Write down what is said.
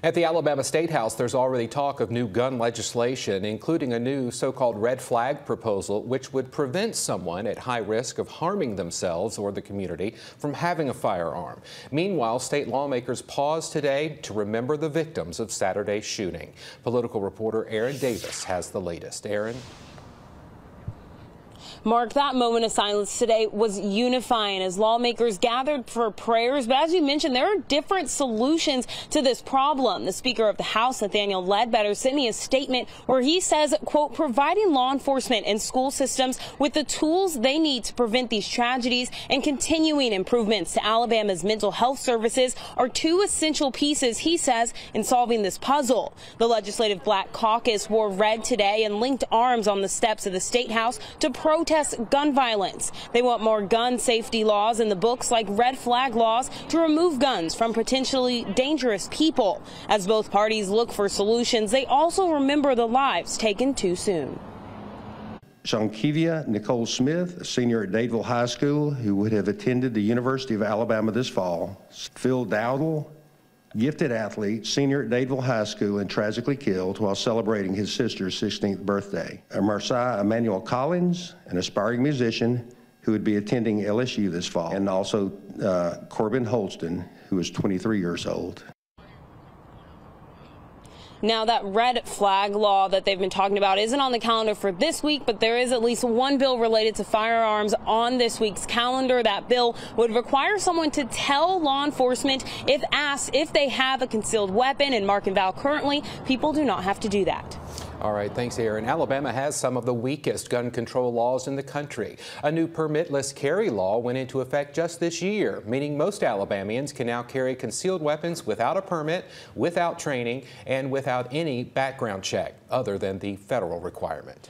At the Alabama Statehouse, there's already talk of new gun legislation, including a new so-called red flag proposal, which would prevent someone at high risk of harming themselves or the community from having a firearm. Meanwhile, state lawmakers paused today to remember the victims of Saturday's shooting. Political reporter Aaron Davis has the latest. Aaron? Mark, that moment of silence today was unifying as lawmakers gathered for prayers. But as you mentioned, there are different solutions to this problem. The Speaker of the House, Nathaniel Ledbetter, sent me a statement where he says, quote, providing law enforcement and school systems with the tools they need to prevent these tragedies and continuing improvements to Alabama's mental health services are two essential pieces, he says, in solving this puzzle. The Legislative Black Caucus wore red today and linked arms on the steps of the State House to protest gun violence. They want more gun safety laws in the books, like red flag laws, to remove guns from potentially dangerous people. As both parties look for solutions, they also remember the lives taken too soon. Shankivia Nicole Smith, a senior at Dadeville High School, who would have attended the University of Alabama this fall. Phil Dowdle, gifted athlete, senior at Dadeville High School, and tragically killed while celebrating his sister's 16th birthday. Marcia Emmanuel Collins, an aspiring musician who would be attending LSU this fall. And also Corbin Holston, who is 23 years old. Now, that red flag law that they've been talking about isn't on the calendar for this week, but there is at least one bill related to firearms on this week's calendar. That bill would require someone to tell law enforcement, if asked, if they have a concealed weapon. In Mark and Val, currently, people do not have to do that. All right, thanks, Aaron. Alabama has some of the weakest gun control laws in the country. A new permitless carry law went into effect just this year, meaning most Alabamians can now carry concealed weapons without a permit, without training, and without any background check, other than the federal requirement.